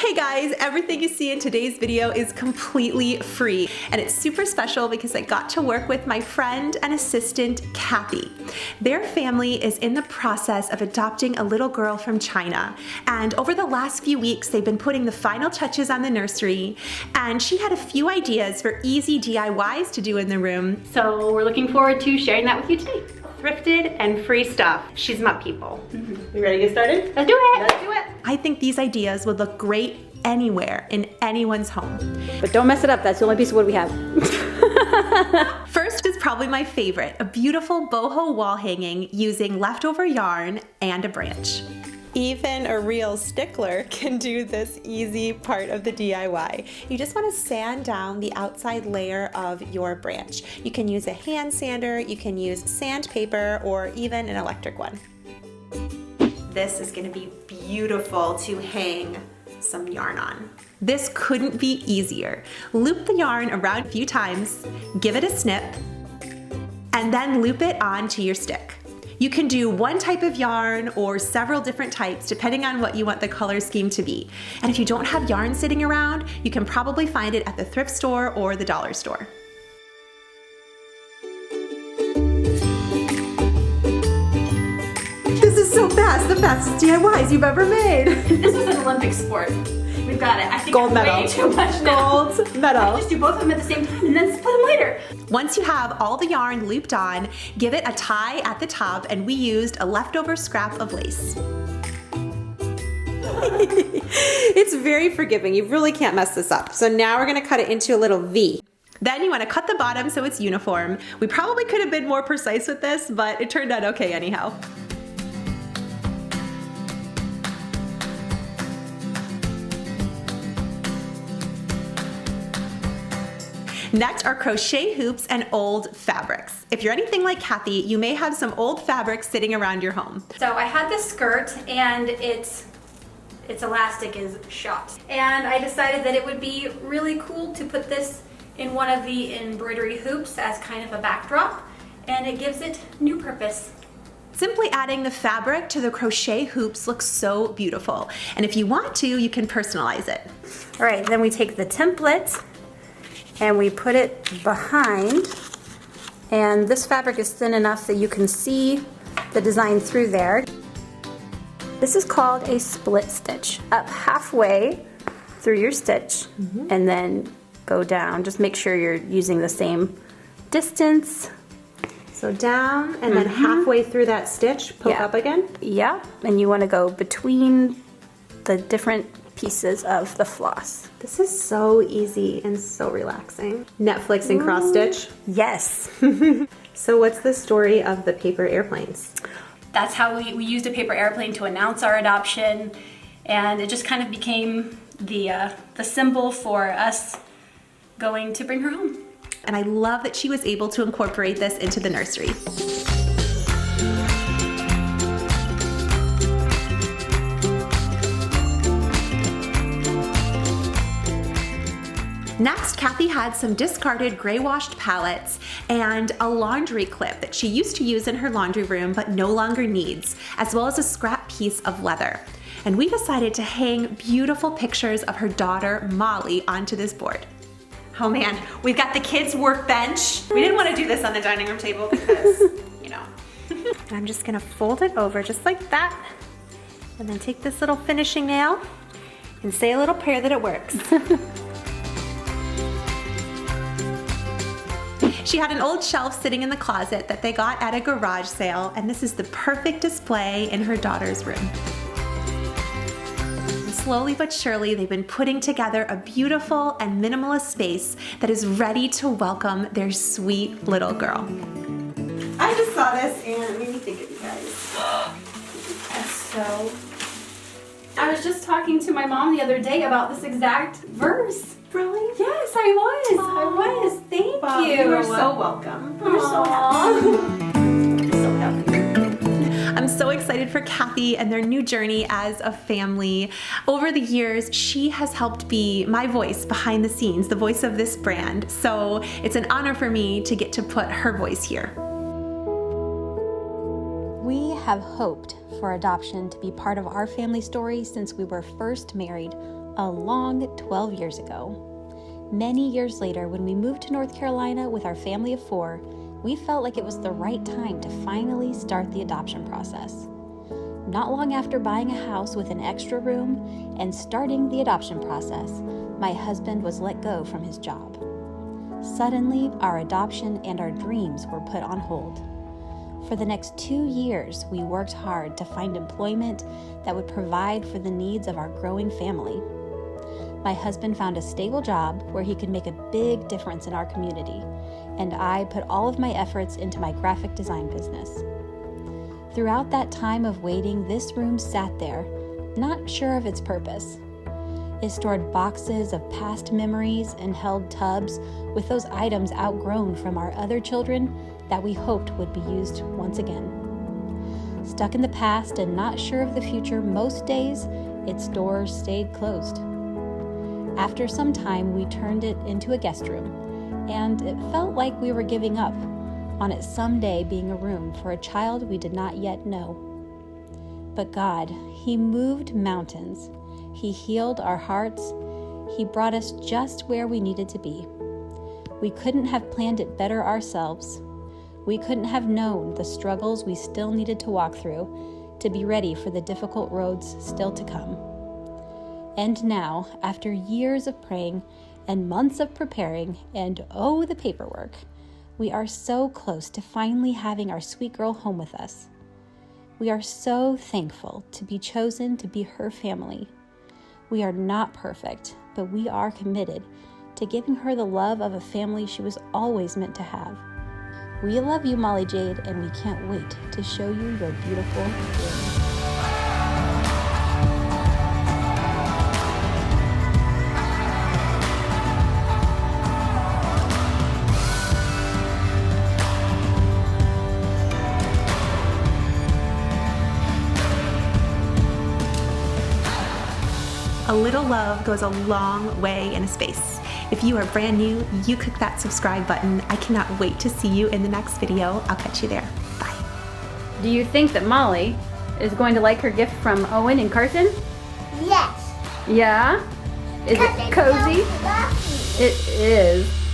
Hey guys, everything you see in today's video is completely free, and it's super special because I got to work with my friend and assistant, Kathy. Their family is in the process of adopting a little girl from China, and over the last few weeks, they've been putting the final touches on the nursery, and she had a few ideas for easy DIYs to do in the room. So we're looking forward to sharing that with you today. Thrifted and free stuff. She's my people. You ready to get started? Let's do it! Let's do it! I think these ideas would look great anywhere in anyone's home. But don't mess it up, that's the only piece of wood we have. First is probably my favorite, a beautiful boho wall hanging using leftover yarn and a branch. Even a real stickler can do this easy part of the DIY. You just want to sand down the outside layer of your branch. You can use a hand sander, you can use sandpaper, or even an electric one. This is going to be beautiful to hang some yarn on. This couldn't be easier. Loop the yarn around a few times, give it a snip, and then loop it onto your stick. You can do one type of yarn or several different types depending on what you want the color scheme to be. And if you don't have yarn sitting around, you can probably find it at the thrift store or the dollar store. This is so fast, the fastest DIYs you've ever made. This is an Olympic sport. We've got it. I think Gold I'm medal. way too much now. Gold medal. Just do both of them at the same time and then split them later. Once you have all the yarn looped on, give it a tie at the top, and we used a leftover scrap of lace. It's very forgiving. You really can't mess this up. So now we're gonna cut it into a little V. Then you wanna cut the bottom so it's uniform. We probably could have been more precise with this, but it turned out okay anyhow. Next are crochet hoops and old fabrics. If you're anything like Kathy, you may have some old fabrics sitting around your home. So I had this skirt and its elastic is shot. And I decided that it would be really cool to put this in one of the embroidery hoops as kind of a backdrop, and it gives it new purpose. Simply adding the fabric to the crochet hoops looks so beautiful. And if you want to, you can personalize it. All right, then we take the template and we put it behind, and this fabric is thin enough that you can see the design through there. This is called a split stitch. Up halfway through your stitch and then go down. Just make sure you're using the same distance. So down and then halfway through that stitch, poke up again? Yeah, and you want to go between the different pieces of the floss. This is so easy and so relaxing. Netflix and cross stitch? Yes. So what's the story of the paper airplanes? That's how we used a paper airplane to announce our adoption, and it just kind of became the symbol for us going to bring her home. And I love that she was able to incorporate this into the nursery. Next, Kathy had some discarded gray washed palettes and a laundry clip that she used to use in her laundry room but no longer needs, as well as a scrap piece of leather. And we decided to hang beautiful pictures of her daughter, Molly, onto this board. Oh man, we've got the kids' workbench. We didn't want to do this on the dining room table because, you know. I'm just gonna fold it over just like that, and then take this little finishing nail and say a little prayer that it works. She had an old shelf sitting in the closet that they got at a garage sale, and this is the perfect display in her daughter's room. And slowly but surely, they've been putting together a beautiful and minimalist space that is ready to welcome their sweet little girl. I just saw this and it made me think of you guys. I was just talking to my mom the other day about this exact verse. Really? Yes, I was. Aww. I was. Thank Wow, you. you are so welcome. We're so happy. I'm so excited for Kathy and their new journey as a family. Over the years, she has helped be my voice behind the scenes, the voice of this brand. So it's an honor for me to get to put her voice here. We have hoped for adoption to be part of our family story since we were first married a long 12 years ago. Many years later, when we moved to North Carolina with our family of 4, we felt like it was the right time to finally start the adoption process. Not long after buying a house with an extra room and starting the adoption process, my husband was let go from his job. Suddenly, our adoption and our dreams were put on hold. For the next 2 years, we worked hard to find employment that would provide for the needs of our growing family. My husband found a stable job where he could make a big difference in our community, and I put all of my efforts into my graphic design business. Throughout that time of waiting, this room sat there, not sure of its purpose. It stored boxes of past memories and held tubs with those items outgrown from our other children that we hoped would be used once again. Stuck in the past and not sure of the future, most days, its doors stayed closed. After some time, we turned it into a guest room, and it felt like we were giving up on it someday being a room for a child we did not yet know. But God, He moved mountains. He healed our hearts. He brought us just where we needed to be. We couldn't have planned it better ourselves. We couldn't have known the struggles we still needed to walk through to be ready for the difficult roads still to come. And now, after years of praying and months of preparing and the paperwork, we are so close to finally having our sweet girl home with us. We are so thankful to be chosen to be her family. We are not perfect, but we are committed to giving her the love of a family she was always meant to have. We love you, Molly Jade, and we can't wait to show you your beautiful room. A little love goes a long way in a space. If you are brand new, you click that subscribe button. I cannot wait to see you in the next video. I'll catch you there. Bye. Do you think that Molly is going to like her gift from Owen and Carson? Yes. Yeah? Is it cozy? It is.